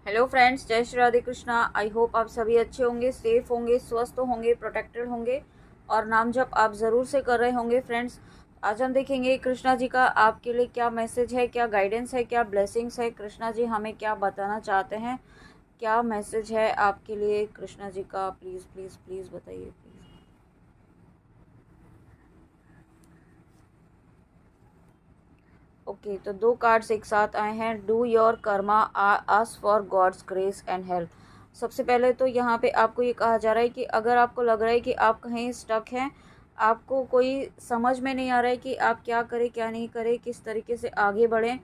Hello friends, जय Shri Radhe Krishna. I hope आप सभी अच्छे होंगे, सेफ होंगे, स्वस्थ होंगे, प्रोटेक्टेड होंगे और नाम जप आप ज़रूर से कर रहे होंगे। फ्रेंड्स, आज हम देखेंगे कृष्णा जी का आपके लिए क्या मैसेज है, क्या गाइडेंस है, क्या ब्लेसिंग्स है। कृष्णा जी हमें क्या बताना चाहते हैं, क्या मैसेज है आपके लिए कृष्णा जी का। प्लीज़ प्लीज़ प्लीज़ बताइए प्लीज़। ओके, तो दो कार्ड्स एक साथ आए हैं। Do your karma, ask for God's grace and help. सबसे पहले तो यहाँ पे आपको ये कहा जा रहा है कि अगर आपको लग रहा है कि आप कहीं स्टक हैं, आपको कोई समझ में नहीं आ रहा है कि आप क्या करें क्या नहीं करें, किस तरीके से आगे बढ़ें,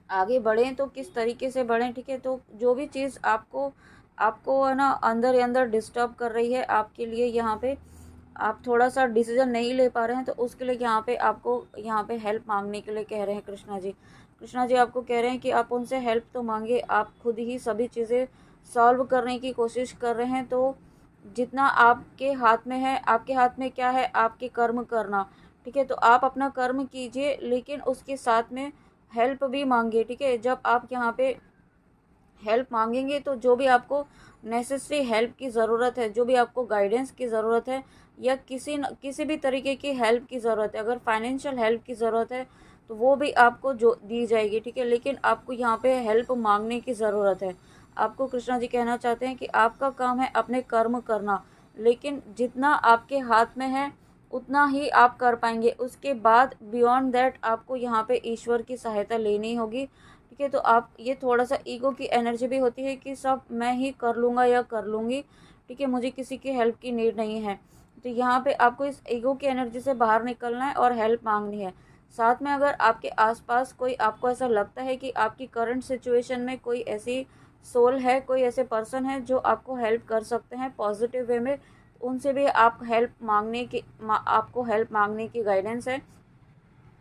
आगे बढ़ें तो किस तरीके से बढ़ें। ठीक है, तो जो भी चीज़ आपको आपको है ना अंदर ही अंदर डिस्टर्ब कर रही है आपके लिए, यहाँ पे आप थोड़ा सा डिसीजन नहीं ले पा रहे हैं, तो उसके लिए यहाँ पे आपको यहाँ पे हेल्प मांगने के लिए कह रहे हैं कृष्णा जी। कृष्णा जी आपको कह रहे हैं कि आप उनसे हेल्प तो मांगे, आप खुद ही सभी चीज़ें सॉल्व करने की कोशिश कर रहे हैं। तो जितना आपके हाथ में है, आपके हाथ में क्या है, आपके कर्म करना। ठीक है, तो आप अपना कर्म कीजिए, लेकिन उसके साथ में हेल्प भी मांगिए। ठीक है, जब आप यहाँ पे हेल्प मांगेंगे तो जो भी आपको नेसेसरी हेल्प की ज़रूरत है, जो भी आपको गाइडेंस की ज़रूरत है, या किसी भी तरीके की हेल्प की ज़रूरत है, अगर फाइनेंशियल हेल्प की ज़रूरत है तो वो भी आपको जो दी जाएगी। ठीक है, लेकिन आपको यहाँ पे हेल्प मांगने की ज़रूरत है। आपको कृष्णा जी कहना चाहते हैं कि आपका काम है अपने कर्म करना, लेकिन जितना आपके हाथ में है उतना ही आप कर पाएंगे। उसके बाद बियॉन्ड दैट आपको यहाँ पे ईश्वर की सहायता लेनी होगी। ठीक है, तो आप ये थोड़ा सा ईगो की एनर्जी भी होती है कि सब मैं ही कर लूँगा या कर लूँगी। ठीक है, मुझे किसी की हेल्प की नीड नहीं है। तो यहाँ पे आपको इस ईगो की एनर्जी से बाहर निकलना है और हेल्प मांगनी है। साथ में अगर आपके आसपास कोई, आपको ऐसा लगता है कि आपकी करंट सिचुएशन में कोई ऐसी सोल है, कोई ऐसे पर्सन है जो आपको हेल्प कर सकते हैं पॉजिटिव वे में, उनसे भी आप हेल्प मांगने की आपको हेल्प मांगने की गाइडेंस है।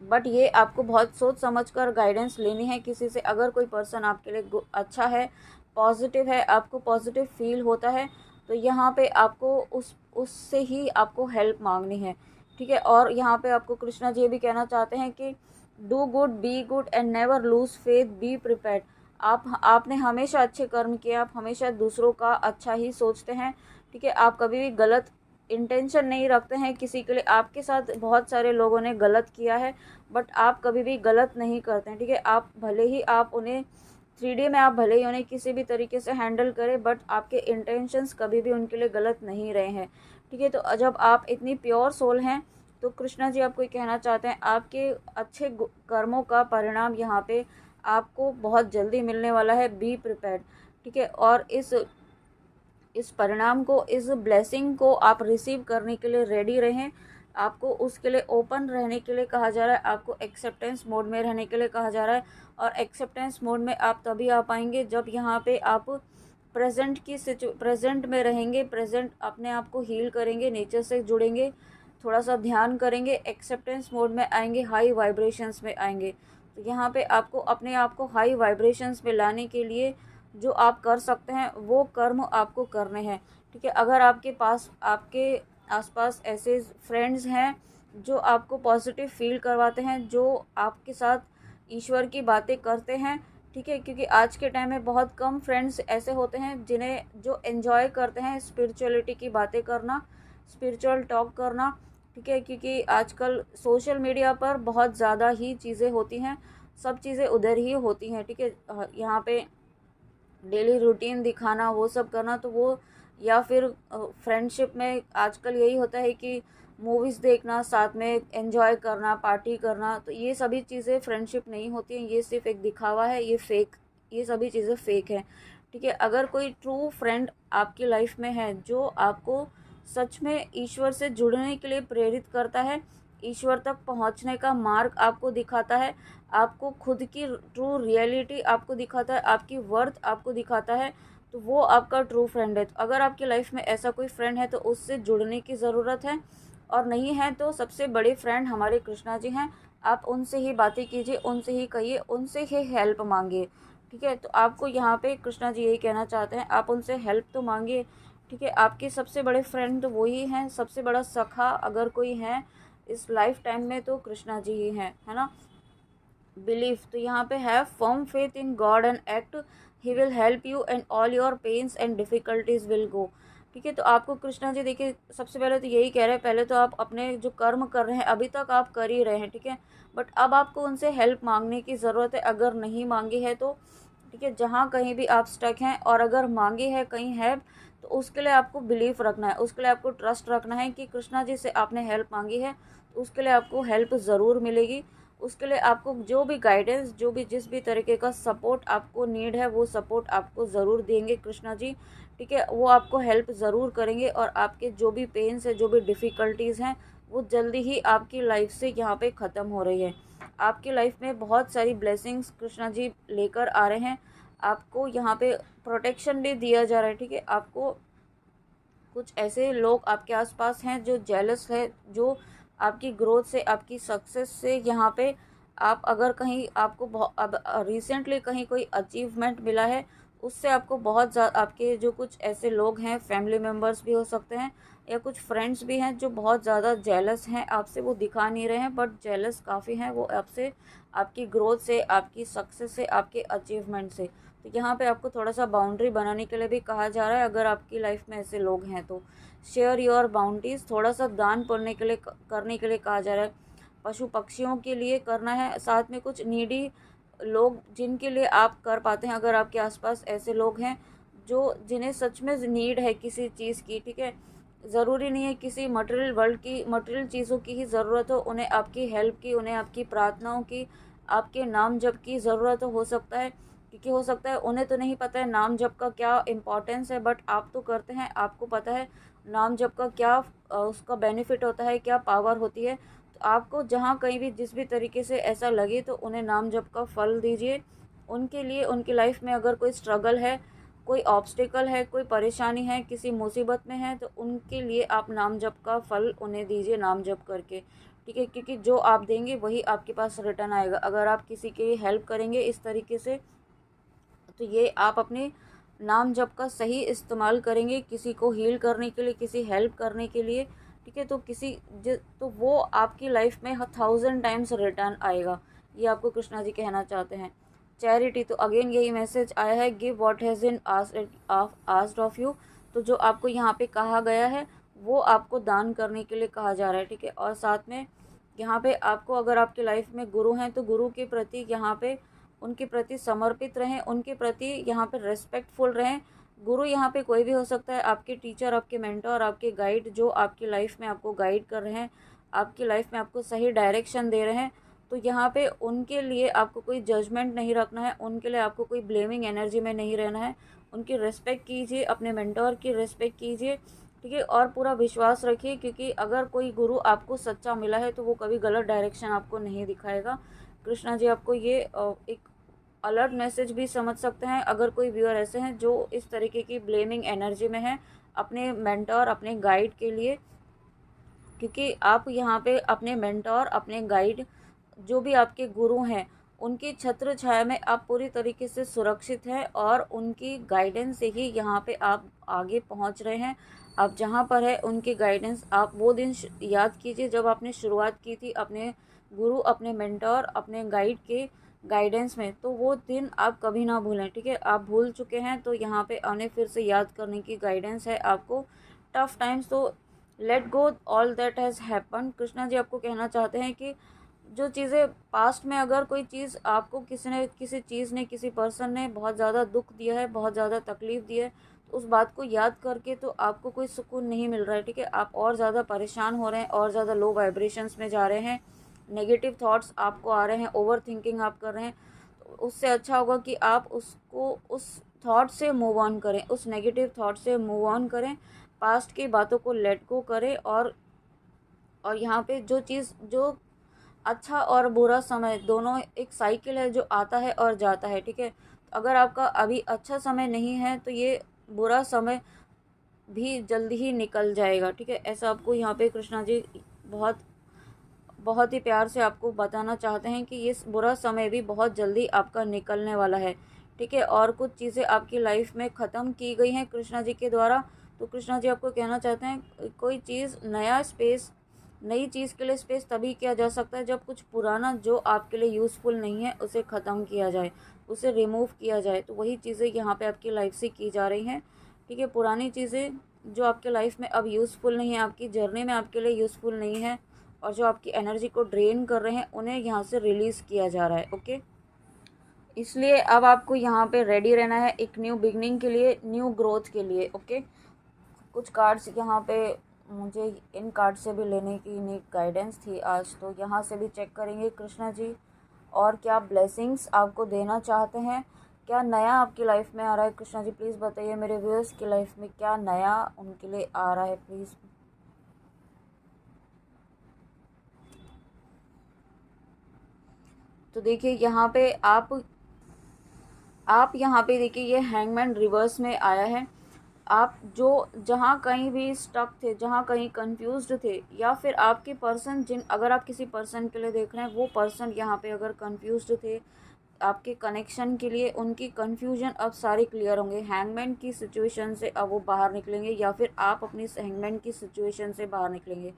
बट ये आपको बहुत सोच समझ कर गाइडेंस लेनी है किसी से। अगर कोई पर्सन आपके लिए अच्छा है, पॉजिटिव है, आपको पॉजिटिव फील होता है, तो यहाँ पे आपको उससे ही आपको हेल्प मांगनी है। ठीक है, और यहाँ पे आपको कृष्णा जी ये भी कहना चाहते हैं कि do good, be good and never lose faith, be prepared. आपने हमेशा अच्छे कर्म किए, आप हमेशा दूसरों का अच्छा ही सोचते हैं। ठीक है, आप कभी भी गलत इंटेंशन नहीं रखते हैं किसी के लिए। आपके साथ बहुत सारे लोगों ने गलत किया है, बट आप कभी भी गलत नहीं करते हैं। ठीक है, आप भले ही आप उन्हें 3D में, आप भले ही उन्हें किसी भी तरीके से हैंडल करें, बट आपके इंटेंशंस कभी भी उनके लिए गलत नहीं रहे हैं। ठीक है, तो जब आप इतनी प्योर सोल हैं, तो कृष्णा जी आपको ये कहना चाहते हैं आपके अच्छे कर्मों का परिणाम यहाँ पे आपको बहुत जल्दी मिलने वाला है। Be prepared. ठीक है, और इस परिणाम को, इस ब्लेसिंग को आप रिसीव करने के लिए रेडी रहें। आपको उसके लिए ओपन रहने के लिए कहा जा रहा है, आपको एक्सेप्टेंस मोड में रहने के लिए कहा जा रहा है। और एक्सेप्टेंस मोड में आप तभी आ पाएंगे जब यहाँ पे आप प्रेजेंट में रहेंगे, प्रेजेंट अपने आप को हील करेंगे, नेचर से जुड़ेंगे, थोड़ा सा ध्यान करेंगे, एक्सेप्टेंस मोड में आएंगे, हाई वाइब्रेशंस में आएंगे। तो यहाँ पे आपको अपने आप को हाई वाइब्रेशंस में लाने के लिए जो आप कर सकते हैं वो कर्म आपको करने हैं। ठीक है, अगर आपके पास, आपके आसपास ऐसे फ्रेंड्स हैं जो आपको पॉजिटिव फील करवाते हैं, जो आपके साथ ईश्वर की बातें करते हैं। ठीक है, क्योंकि आज के टाइम में बहुत कम फ्रेंड्स ऐसे होते हैं जिन्हें जो एंजॉय करते हैं स्पिरिचुअलिटी की बातें करना, स्पिरिचुअल टॉक करना। ठीक है, क्योंकि आजकल सोशल मीडिया पर बहुत ज़्यादा ही चीज़ें होती हैं, सब चीज़ें उधर ही होती हैं। ठीक है, यहाँ पे डेली रूटीन दिखाना, वो सब करना, तो वो, या फिर फ्रेंडशिप में आजकल यही होता है कि मूवीज़ देखना, साथ में एंजॉय करना, पार्टी करना, तो ये सभी चीज़ें फ्रेंडशिप नहीं होती हैं, ये सिर्फ एक दिखावा है, ये फेक, ये सभी चीज़ें फेक हैं। ठीक है, अगर कोई ट्रू फ्रेंड आपकी लाइफ में है जो आपको सच में ईश्वर से जुड़ने के लिए प्रेरित करता है, ईश्वर तक पहुंचने का मार्ग आपको दिखाता है, आपको खुद की ट्रू रियलिटी आपको दिखाता है, आपकी वर्थ आपको दिखाता है, तो वो आपका ट्रू फ्रेंड है। तो अगर आपकी लाइफ में ऐसा कोई फ्रेंड है तो उससे जुड़ने की ज़रूरत है, और नहीं है तो सबसे बड़े फ्रेंड हमारे कृष्णा जी हैं। आप उनसे ही बातें कीजिए, उनसे ही कहिए, उनसे ही हेल्प मांगिए। ठीक है, तो आपको यहाँ पे कृष्णा जी यही कहना चाहते हैं, आप उनसे हेल्प तो मांगिए। ठीक है, आपके सबसे बड़े फ्रेंड तो वही हैं, सबसे बड़ा सखा अगर कोई है इस लाइफ टाइम में तो कृष्णा जी ही हैं, है ना। बिलीफ, तो यहाँ पे have firm faith in God and act he will help you and all your pains and difficulties will go. ठीक है, तो आपको कृष्णा जी देखिए सबसे पहले तो यही कह रहे हैं, पहले तो आप अपने जो कर्म कर रहे हैं अभी तक आप कर ही रहे हैं, ठीक है, बट अब आपको उनसे हेल्प मांगने की ज़रूरत है। अगर नहीं मांगी है तो ठीक है, जहाँ कहीं भी आप स्टक हैं और अगर मांगी है कहीं हेल्प, तो उसके लिए आपको बिलीफ रखना है, उसके लिए आपको ट्रस्ट रखना है कि कृष्णा जी से आपने हेल्प मांगी है तो उसके लिए आपको हेल्प ज़रूर मिलेगी। उसके लिए आपको जो भी गाइडेंस, जो भी जिस भी तरीके का सपोर्ट आपको नीड है वो सपोर्ट आपको ज़रूर देंगे कृष्णा जी। ठीक है, वो आपको हेल्प ज़रूर करेंगे और आपके जो भी पेन्स है, जो भी डिफ़िकल्टीज़ हैं, वो जल्दी ही आपकी लाइफ से यहाँ पे ख़त्म हो रही है। आपकी लाइफ में बहुत सारी ब्लेसिंग्स कृष्णा जी लेकर आ रहे हैं। आपको यहाँ पे प्रोटेक्शन भी दिया जा रहा है। ठीक है, आपको कुछ ऐसे लोग आपके आसपास हैं जो जेलस है, जो आपकी ग्रोथ से, आपकी सक्सेस से, यहाँ पे आप अगर कहीं आपको अब रिसेंटली कहीं कोई अचीवमेंट मिला है, उससे आपको बहुत ज़्यादा, आपके जो कुछ ऐसे लोग हैं, फैमिली मेम्बर्स भी हो सकते हैं या कुछ फ्रेंड्स भी हैं जो बहुत ज़्यादा जेलस हैं आपसे, वो दिखा नहीं रहे हैं बट जेलस काफ़ी हैं वो आपसे, आपकी ग्रोथ से, आपकी सक्सेस से, आपके अचीवमेंट से। तो यहाँ पे आपको थोड़ा सा बाउंड्री बनाने के लिए भी कहा जा रहा है। अगर आपकी लाइफ में ऐसे लोग हैं तो शेयर योर बाउंड्रीज, थोड़ा सा दान पुण्य के लिए करने के लिए कहा जा रहा है। पशु पक्षियों के लिए करना है, साथ में कुछ नीडी लोग जिनके लिए आप कर पाते हैं, अगर आपके आसपास ऐसे लोग हैं जो जिन्हें सच में नीड है किसी चीज़ की। ठीक है, ज़रूरी नहीं है किसी मटेरियल वर्ल्ड की, मटेरियल चीज़ों की ही ज़रूरत हो, उन्हें आपकी हेल्प की, उन्हें आपकी प्रार्थनाओं की, आपके नाम जप की ज़रूरत हो सकता है। क्योंकि हो सकता है उन्हें तो नहीं पता है नाम जप का क्या इम्पोर्टेंस है, बट आप तो करते हैं, आपको पता है नाम जप का क्या उसका बेनिफिट होता है, क्या पावर होती है। तो आपको जहाँ कहीं भी जिस भी तरीके से ऐसा लगे तो उन्हें नाम जप का फल दीजिए। उनके लिए, उनकी लाइफ में अगर कोई स्ट्रगल है, कोई ऑब्स्टिकल है, कोई परेशानी है, किसी मुसीबत में है, तो उनके लिए आप नाम जप का फल उन्हें दीजिए नाम जप करके। ठीक है, क्योंकि जो आप देंगे वही आपके पास रिटर्न आएगा। अगर आप किसी की हेल्प करेंगे इस तरीके से, तो ये आप अपने नाम जप का सही इस्तेमाल करेंगे किसी को हील करने के लिए, किसी हेल्प करने के लिए। ठीक है, तो तो वो आपकी लाइफ में 1000 टाइम्स रिटर्न आएगा। ये आपको कृष्णा जी कहना चाहते हैं। चैरिटी, तो अगेन यही मैसेज आया है, give what has been asked of you. तो जो आपको यहाँ पे कहा गया है वो आपको दान करने के लिए कहा जा रहा है। ठीक है, और साथ में यहाँ पे आपको, अगर आपकी लाइफ में गुरु हैं तो गुरु के प्रति यहाँ पे, उनके प्रति समर्पित रहें, उनके प्रति यहाँ पे रेस्पेक्टफुल रहें। गुरु यहाँ पे कोई भी हो सकता है, आपके टीचर, आपके मेंटर, आपके गाइड, जो आपकी लाइफ में आपको गाइड कर रहे हैं, आपकी लाइफ में आपको सही डायरेक्शन दे रहे हैं। तो यहाँ पे उनके लिए आपको कोई जजमेंट नहीं रखना है, उनके लिए आपको कोई ब्लेमिंग एनर्जी में नहीं रहना है। उनकी रिस्पेक्ट कीजिए, अपने मेंटर की रिस्पेक्ट कीजिए। ठीक है, और पूरा विश्वास रखिए, क्योंकि अगर कोई गुरु आपको सच्चा मिला है तो वो कभी गलत डायरेक्शन आपको नहीं दिखाएगा। कृष्णा जी आपको ये एक अलर्ट मैसेज भी समझ सकते हैं। अगर कोई व्यूअर ऐसे हैं जो इस तरीके की ब्लेमिंग एनर्जी में है अपने मेंटर, अपने गाइड के लिए, क्योंकि आप यहाँ पे अपने मेंटर, अपने गाइड, जो भी आपके गुरु हैं, उनकी छत्र छाया में आप पूरी तरीके से सुरक्षित हैं और उनकी गाइडेंस से ही यहाँ पे आप आगे पहुँच रहे हैं। आप जहाँ पर है उनकी गाइडेंस, आप वो दिन याद कीजिए जब आपने शुरुआत की थी अपने गुरु, अपने मेंटर, अपने गाइड के गाइडेंस में, तो वो दिन आप कभी ना भूलें। ठीक है, आप भूल चुके हैं तो यहाँ पे उन्हें फिर से याद करने की गाइडेंस है आपको। टफ टाइम्स, तो let go all that has happen. Krishna ji आपको कहना चाहते हैं कि जो चीज़ें पास्ट में, अगर कोई चीज़ आपको किसी चीज़ ने, किसी पर्सन ने बहुत ज़्यादा दुख दिया है, बहुत ज़्यादा तकलीफ़ दी है, तो उस बात को याद करके तो आपको कोई सुकून नहीं मिल रहा है। ठीक है, आप और ज़्यादा परेशान हो रहे हैं, और ज़्यादा लो वाइब्रेशंस में जा रहे हैं, नेगेटिव थॉट्स आपको आ रहे हैं, ओवर थिंकिंग आप कर रहे हैं। तो उससे अच्छा होगा कि आप उसको, उस थॉट से मूव ऑन करें, उस नेगेटिव थॉट से मूव ऑन करें, पास्ट की बातों को लेट गो करें। और यहाँ पे जो चीज़, जो अच्छा और बुरा समय दोनों एक साइकिल है जो आता है और जाता है। ठीक है, अगर आपका अभी अच्छा समय नहीं है तो ये बुरा समय भी जल्दी ही निकल जाएगा। ठीक है, ऐसा आपको यहाँ पे कृष्णा जी बहुत बहुत ही प्यार से आपको बताना चाहते हैं कि ये बुरा समय भी बहुत जल्दी आपका निकलने वाला है। ठीक है, और कुछ चीज़ें आपकी लाइफ में ख़त्म की गई हैं कृष्णा जी के द्वारा। तो कृष्णा जी आपको कहना चाहते हैं, कोई चीज़, नया स्पेस, नई चीज़ के लिए स्पेस तभी किया जा सकता है जब कुछ पुराना जो आपके लिए यूज़फुल नहीं है उसे ख़त्म किया जाए। उसे रिमूव किया जाए। तो वही चीज़ें यहाँ पे आपकी लाइफ से की जा रही हैं, ठीक है। पुरानी चीज़ें जो आपके लाइफ में अब यूज़फुल नहीं है, आपकी जर्नी में आपके लिए यूज़फुल नहीं है, और जो आपकी एनर्जी को ड्रेन कर रहे हैं, उन्हें यहाँ से रिलीज़ किया जा रहा है, ओके। इसलिए अब आपको यहाँ पे रेडी रहना है एक न्यू बिगनिंग के लिए, न्यू ग्रोथ के लिए, ओके। कुछ कार्ड्स यहाँ पे मुझे इन कार्ड से भी लेने की नीड गाइडेंस थी आज, तो यहाँ से भी चेक करेंगे कृष्णा जी, और क्या ब्लेसिंग्स आपको देना चाहते हैं, क्या नया आपकी लाइफ में आ रहा है। कृष्णा जी प्लीज़ बताइए मेरे व्यूअर्स की लाइफ में क्या नया उनके लिए आ रहा है, प्लीज़। तो देखिए यहाँ पे आप यहाँ पे देखिए ये हैंगमैन रिवर्स में आया है। आप जो जहाँ कहीं भी स्टक थे, जहाँ कहीं कंफ्यूज्ड थे, या फिर आपके पर्सन अगर आप किसी पर्सन के लिए देख रहे हैं, वो पर्सन यहाँ पे अगर कंफ्यूज्ड थे आपके कनेक्शन के लिए, उनकी कन्फ्यूजन अब सारी क्लियर होंगे। हैंगमैन की सिचुएशन से अब वो बाहर निकलेंगे, या फिर आप अपनी हैंगमैन की सिचुएशन से बाहर निकलेंगे,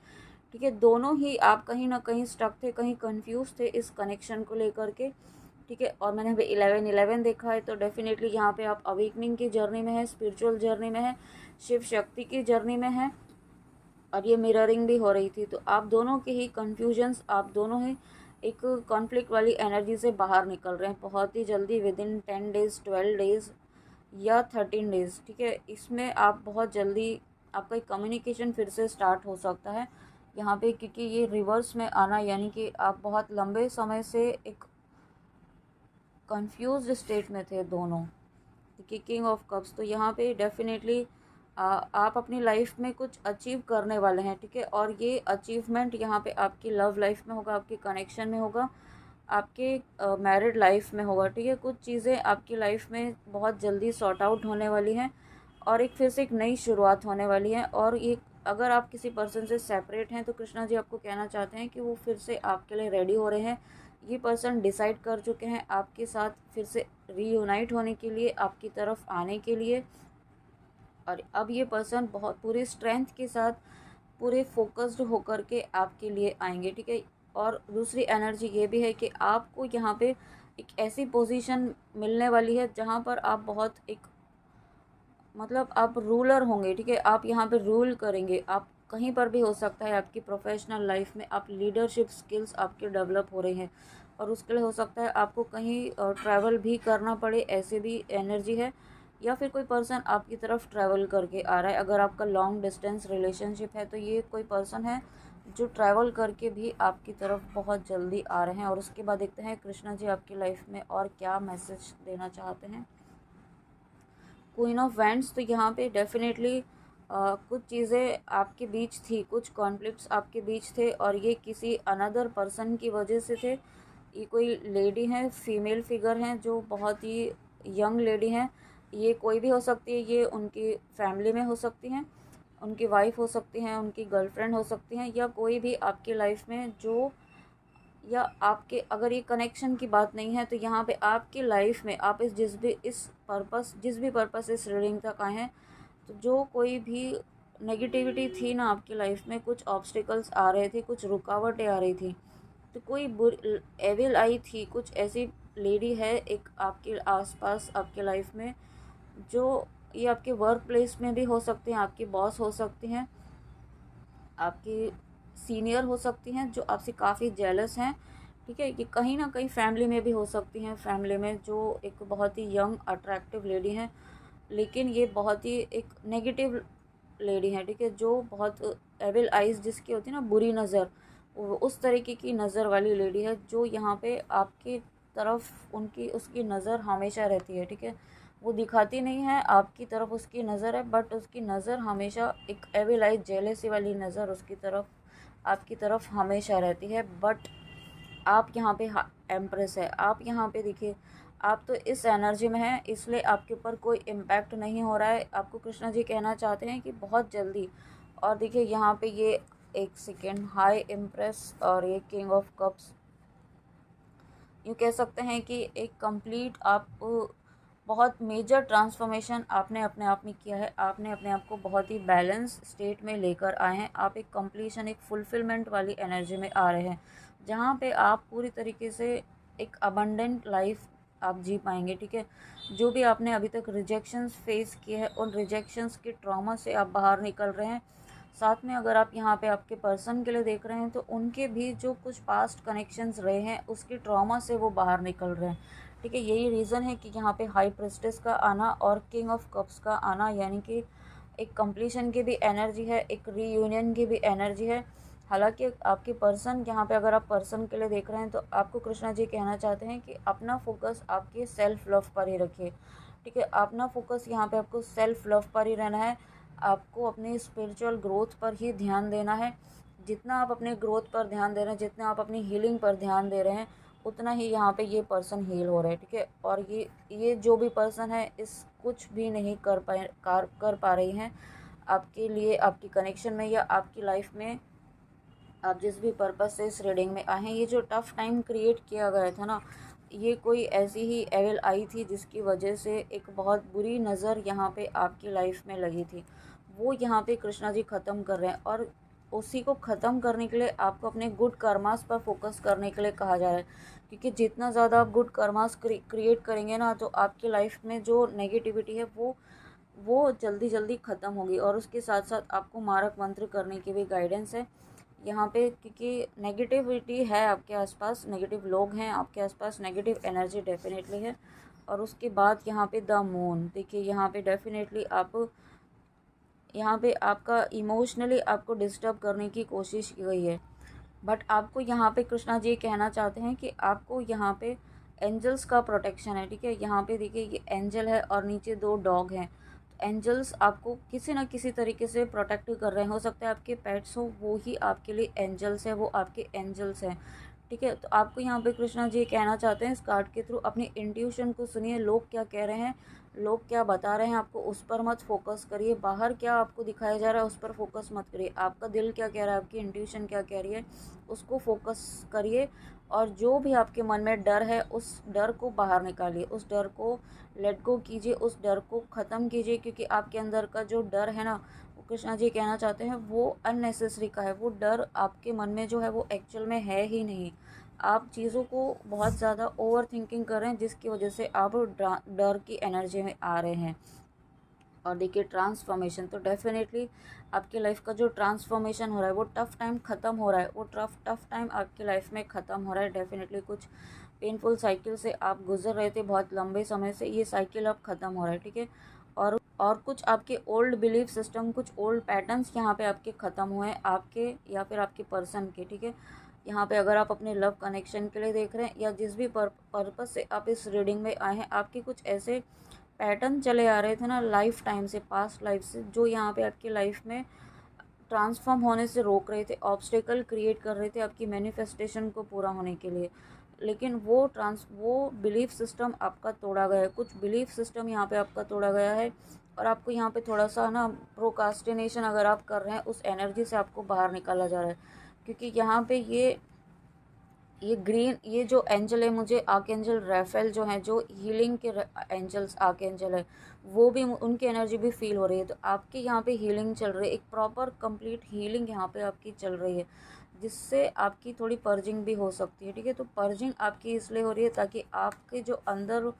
ठीक है। दोनों ही आप कहीं ना कहीं स्टक थे, कहीं कंफ्यूज थे इस कनेक्शन को लेकर के, ठीक है। और मैंने अभी 11-11 देखा है, तो डेफिनेटली यहाँ पे आप अवेकनिंग की जर्नी में है, स्पिरिचुअल जर्नी में है, शिव शक्ति की जर्नी में है, और ये मिररिंग भी हो रही थी। तो आप दोनों के ही कन्फ्यूजन्स, आप दोनों ही एक कॉन्फ्लिक्ट वाली एनर्जी से बाहर निकल रहे हैं बहुत ही जल्दी, विद इन 10 डेज़, 12 डेज़ या 13 डेज़, ठीक है। इसमें आप बहुत जल्दी आपका एक कम्युनिकेशन फिर से स्टार्ट हो सकता है यहाँ पे, क्योंकि ये रिवर्स में आना यानी कि आप बहुत लंबे समय से एक कंफ्यूज्ड स्टेट में थे दोनों, कि किंग ऑफ कप्स। तो यहाँ पे डेफिनेटली आप अपनी लाइफ में कुछ अचीव करने वाले हैं, ठीक है। और ये अचीवमेंट यहाँ पे आपकी लव लाइफ में होगा, आपके कनेक्शन में होगा, आपके मैरिड लाइफ में होगा, ठीक है। कुछ चीज़ें आपकी लाइफ में बहुत जल्दी सॉर्ट आउट होने वाली हैं, और एक फिर से एक नई शुरुआत होने वाली है। और ये अगर आप किसी पर्सन से सेपरेट हैं, तो कृष्णा जी आपको कहना चाहते हैं कि वो फिर से आपके लिए रेडी हो रहे हैं। ये पर्सन डिसाइड कर चुके हैं आपके साथ फिर से रीयूनाइट होने के लिए, आपकी तरफ आने के लिए। और अब ये पर्सन बहुत पूरी स्ट्रेंथ के साथ, पूरे फोकस्ड होकर के आपके लिए आएंगे, ठीक है। और दूसरी एनर्जी ये भी है कि आपको यहाँ पे एक ऐसी पोजीशन मिलने वाली है जहाँ पर आप बहुत एक मतलब आप रूलर होंगे, ठीक है। आप यहाँ पे रूल करेंगे, आप कहीं पर भी हो सकता है आपकी प्रोफेशनल लाइफ में आप लीडरशिप स्किल्स आपके डेवलप हो रहे हैं, और उसके लिए हो सकता है आपको कहीं ट्रैवल भी करना पड़े, ऐसे भी एनर्जी है। या फिर कोई पर्सन आपकी तरफ ट्रैवल करके आ रहा है, अगर आपका लॉन्ग डिस्टेंस रिलेशनशिप है तो ये कोई पर्सन है जो ट्रैवल करके भी आपकी तरफ बहुत जल्दी आ रहे हैं। और उसके बाद देखते हैं कृष्णा जी आपकी लाइफ में और क्या मैसेज देना चाहते हैं। क्वीन ऑफ वैंड्स, तो यहाँ पे डेफिनेटली कुछ चीज़ें आपके बीच थी, कुछ कॉन्फ्लिक्ट्स आपके बीच थे, और ये किसी अनदर पर्सन की वजह से थे। ये कोई लेडी हैं, फीमेल फिगर हैं, जो बहुत ही यंग लेडी हैं। ये कोई भी हो सकती है, ये उनकी फैमिली में हो सकती हैं, उनकी वाइफ हो सकती हैं, उनकी गर्लफ्रेंड हो सकती हैं, या कोई भी आपकी लाइफ में जो, या आपके अगर ये कनेक्शन की बात नहीं है, तो यहाँ पे आपकी लाइफ में आप जिस भी पर्पस इस रीडिंग तक आए हैं, तो जो कोई भी नेगेटिविटी थी ना आपकी लाइफ में, कुछ ऑब्स्टिकल्स आ रहे थे, कुछ रुकावटें आ रही थी, तो कोई एविल आई थी, कुछ ऐसी लेडी है एक आपके आसपास आपके लाइफ में, जो ये आपके वर्क प्लेस में भी हो सकते हैं, आपकी बॉस हो सकती हैं, आपकी सीनियर हो सकती हैं, जो आपसे काफ़ी जेलस हैं, ठीक है। कि कहीं ना कहीं फैमिली में भी हो सकती हैं, फैमिली में जो एक बहुत ही यंग अट्रैक्टिव लेडी हैं, लेकिन ये बहुत ही एक नेगेटिव लेडी हैं, ठीक है। जो बहुत एविल आइज़ जिसकी होती है ना, बुरी नज़र, उस तरीके की नज़र वाली लेडी है, जो यहाँ पे आपकी तरफ उनकी उसकी नज़र हमेशा रहती है, ठीक है। वो दिखाती नहीं है आपकी तरफ उसकी नज़र है, बट उसकी नज़र हमेशा एक एविल आई जेलेसी वाली नज़र उसकी तरफ आपकी तरफ हमेशा रहती है। बट आप यहाँ पे एम्प्रेस है, आप यहाँ पे देखिए, आप तो इस एनर्जी में हैं, इसलिए आपके ऊपर कोई इम्पैक्ट नहीं हो रहा है। आपको कृष्णा जी कहना चाहते हैं कि बहुत जल्दी, और देखिए यहाँ पे ये एक सेकेंड, हाई इम्प्रेस और ये किंग ऑफ कप्स, यूँ कह सकते हैं कि एक कंप्लीट आप बहुत मेजर ट्रांसफॉर्मेशन आपने अपने आप में किया है। आपने अपने आप को बहुत ही बैलेंस स्टेट में लेकर आए हैं। आप एक कंप्लीशन, एक फुलफिलमेंट वाली एनर्जी में आ रहे हैं, जहाँ पे आप पूरी तरीके से एक अबंडेंट लाइफ आप जी पाएंगे। ठीक है, जो भी आपने अभी तक रिजेक्शंस फेस किए हैं उन रिजेक्शंस के ट्रॉमा से आप बाहर निकल रहे हैं। साथ में अगर आप यहाँ पे आपके पर्सन के लिए देख रहे हैं तो उनके भी जो कुछ पास्ट कनेक्शंस रहे हैं उसके ट्रॉमा से वो बाहर निकल रहे हैं। ठीक है, यही रीज़न है कि यहाँ पे हाई प्रेस्टेस का आना और किंग ऑफ कप्स का आना, यानी कि एक कंप्लीशन की भी एनर्जी है, एक रीयूनियन की भी एनर्जी है। हालांकि आपके पर्सन, यहाँ पे अगर आप पर्सन के लिए देख रहे हैं तो आपको कृष्णा जी कहना चाहते हैं कि अपना फोकस आपके सेल्फ लव पर ही रखिए। ठीक है, अपना फोकस यहाँ पे आपको सेल्फ लव पर ही रहना है, आपको अपनी स्पिरिचुअल ग्रोथ पर ही ध्यान देना है। जितना आप अपने ग्रोथ पर ध्यान दे रहे हैं, जितना आप अपनी हीलिंग पर ध्यान दे रहे हैं, उतना ही यहाँ पे ये पर्सन हील हो रहा है। ठीक है, और ये जो भी पर्सन है इस कुछ भी नहीं कर पा रही हैं आपके लिए, आपकी कनेक्शन में या आपकी लाइफ में। आप जिस भी पर्पस से इस रीडिंग में आए हैं, ये जो टफ टाइम क्रिएट किया गया था ना, ये कोई ऐसी ही एविल आई थी जिसकी वजह से एक बहुत बुरी नज़र यहाँ पे आपकी लाइफ में लगी थी, वो यहाँ पे कृष्णा जी ख़त्म कर रहे हैं। और उसी को ख़त्म करने के लिए आपको अपने गुड कर्मास पर फोकस करने के लिए कहा जा रहा है, क्योंकि जितना ज़्यादा आप गुड कर्मास क्रिएट करेंगे ना, तो आपकी लाइफ में जो नेगेटिविटी है वो जल्दी जल्दी ख़त्म होगी। और उसके साथ साथ आपको मारक मंत्र करने की भी गाइडेंस है यहाँ पे, क्योंकि नेगेटिविटी है आपके आसपास, नेगेटिव लोग हैं आपके आसपास, नेगेटिव एनर्जी डेफिनेटली है। और उसके बाद यहाँ पे द मून, देखिए यहाँ पे डेफिनेटली आप, यहाँ पे आपका इमोशनली आपको डिस्टर्ब करने की कोशिश की गई है, बट आपको यहाँ पे कृष्णा जी कहना चाहते हैं कि आपको यहाँ पे एंजल्स का प्रोटेक्शन है। ठीक है, यहाँ पे देखिए ये एंजल है और नीचे दो डॉग हैं, तो एंजल्स आपको किसी ना किसी तरीके से प्रोटेक्ट कर रहे हैं। हो सकता है आपके पेट्स हो, वो ही आपके लिए एंजल्स है, वो आपके एंजल्स हैं। ठीक है, तो आपको यहाँ पे कृष्णा जी कहना चाहते हैं इस कार्ड के थ्रू, अपनी इंट्यूशन को सुनिए, लोग क्या कह रहे हैं, लोग क्या बता रहे हैं आपको, उस पर मत फोकस करिए। बाहर क्या आपको दिखाया जा रहा है उस पर फोकस मत करिए, आपका दिल क्या कह रहा है, आपकी इंट्यूशन क्या कह रही है, उसको फोकस करिए। और जो भी आपके मन में डर है उस डर को बाहर निकालिए, उस डर को लेट गो कीजिए, उस डर को ख़त्म कीजिए, क्योंकि आपके अंदर का जो डर है ना, वो कृष्णा जी कहना चाहते हैं वो अननेसेसरी का है। वो डर आपके मन में जो है वो एक्चुअल में है ही नहीं। आप चीज़ों को बहुत ज़्यादा ओवर थिंकिंग कर रहे हैं, जिसकी वजह से आप डर की एनर्जी में आ रहे हैं। और देखिए ट्रांसफॉर्मेशन, तो डेफिनेटली आपकी लाइफ का जो ट्रांसफॉर्मेशन हो रहा है, वो टफ़ टाइम ख़त्म हो रहा है, वो टफ़ टाइम आपकी लाइफ में ख़त्म हो रहा है। डेफिनेटली कुछ पेनफुल साइकिल से आप गुजर रहे थे बहुत लंबे समय से, ये साइकिल अब ख़त्म हो रहा है। ठीक है, और कुछ आपके ओल्ड बिलीफ सिस्टम, कुछ ओल्ड पैटर्न्स यहाँ पे आपके ख़त्म हुए हैं, आपके या फिर आपके पर्सन के। ठीक है, यहाँ पे अगर आप अपने लव कनेक्शन के लिए देख रहे हैं या जिस भी पर्पस से आप इस रीडिंग में आए हैं, आपके कुछ ऐसे पैटर्न चले आ रहे थे ना लाइफ टाइम से, पास्ट लाइफ से, जो यहाँ पे आपकी लाइफ में ट्रांसफॉर्म होने से रोक रहे थे, ऑब्स्टेकल क्रिएट कर रहे थे आपकी मैनिफेस्टेशन को पूरा होने के लिए। लेकिन वो बिलीफ सिस्टम आपका तोड़ा गया है, कुछ बिलीफ सिस्टम यहाँ पे आपका तोड़ा गया है। और आपको यहाँ पे थोड़ा सा ना प्रोकास्टिनेशन अगर आप कर रहे हैं, उस एनर्जी से आपको बाहर निकाला जा रहा है, क्योंकि यहाँ पे ये ग्रीन, ये जो एंजल है, मुझे आर्कएंजल राफेल जो है, जो हीलिंग के एंजल्स आर्कएंजल है, वो भी उनकी एनर्जी भी फील हो रही है। तो आपके यहाँ पे हीलिंग चल रही है, एक प्रॉपर कंप्लीट हीलिंग यहाँ पे आपकी चल रही है, जिससे आपकी थोड़ी पर्जिंग भी हो सकती है। ठीक है, तो पर्जिंग आपकी इसलिए हो रही है ताकि आपके जो अंदर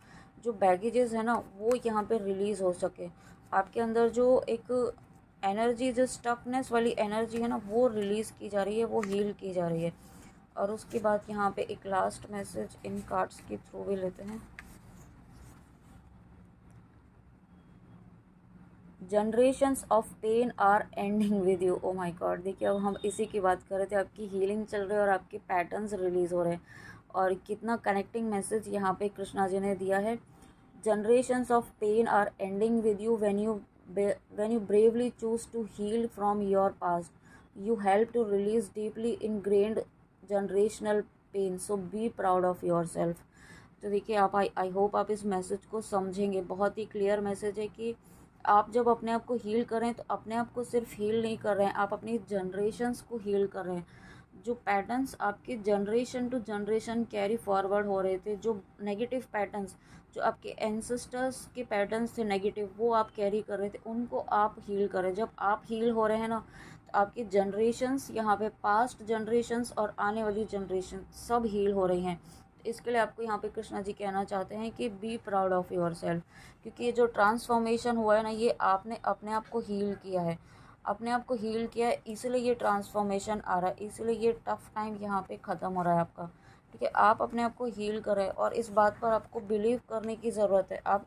जो बैगेजेस है ना, वो यहाँ पे रिलीज़ हो सके। आपके अंदर जो एक एनर्जी, जो स्टकनेस वाली एनर्जी है ना, वो रिलीज़ की जा रही है, वो हील की जा रही है। और उसके बाद यहाँ पे एक लास्ट मैसेज इन कार्ड्स के थ्रू भी लेते हैं। Generations of pain are ending with you. Oh my God, देखिए अब हम इसी की बात कर रहे थे, आपकी हीलिंग चल रही है और आपके पैटर्न्स रिलीज़ हो रहे हैं, और कितना कनेक्टिंग मैसेज यहाँ पे कृष्णा जी ने दिया है। Generations of pain are ending with you when you bravely choose to heal from your past. You help to release deeply ingrained generational pain, so be proud of yourself. तो देखिए आप, I hope आप इस message को समझेंगे, बहुत ही clear message है कि आप जब अपने आप को हील करें तो अपने आप को सिर्फ हील नहीं कर रहे हैं, आप अपनी जनरेशन्स को हील कर रहे हैं। जो पैटर्न्स आपके generation to generation carry forward हो रहे थे, जो नेगेटिव पैटर्न्स, जो आपके एंसेस्टर्स के पैटर्न्स थे नेगेटिव, वो आप कैरी कर रहे थे, उनको आप हील कर रहे हैं। जब आप हील हो रहे हैं ना, तो आपकी जनरेशन्स यहाँ पे, पास्ट जनरेशन्स और आने वाली जनरेशन सब हील हो रही हैं। इसके लिए आपको यहाँ पे कृष्णा जी कहना चाहते हैं कि be proud of your self, क्योंकि ये जो ट्रांसफॉर्मेशन हुआ है ना, ये आपने अपने आप को हील किया है, अपने आप को हील किया है, इसलिए ये ट्रांसफॉर्मेशन आ रहा है, इसलिए ये टफ टाइम यहाँ पे ख़त्म हो रहा है आपका। ठीक है, आप अपने आप को हील कर रहे हैं और इस बात पर आपको बिलीव करने की ज़रूरत है। आप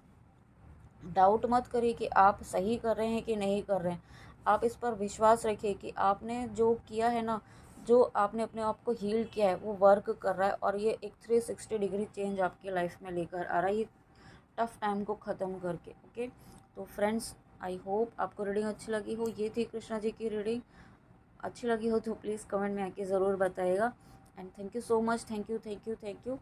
डाउट मत करिए कि आप सही कर रहे हैं कि नहीं कर रहे हैं। आप इस पर विश्वास रखिए कि आपने जो किया है ना, जो आपने अपने आप को हील किया है, वो वर्क कर रहा है और ये एक 360 डिग्री चेंज आपकी लाइफ में लेकर आ रहा है, ये टफ टाइम को ख़त्म करके। ओके, तो फ्रेंड्स, आई होप आपको रीडिंग अच्छी लगी हो। ये थी कृष्णा जी की रीडिंग। अच्छी लगी हो तो प्लीज़ कमेंट में आके ज़रूर बताइएगा। And thank you so much, thank you thank you thank you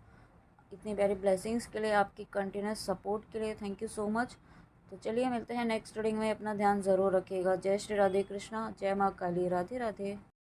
इतनी प्यारी ब्लेसिंग्स के लिए, आपकी कंटिन्यूस सपोर्ट के लिए थैंक यू सो मच। तो चलिए मिलते हैं नेक्स्ट रीडिंग में। अपना ध्यान ज़रूर रखिएगा। जय श्री राधे कृष्णा, जय माँ काली, राधे राधे।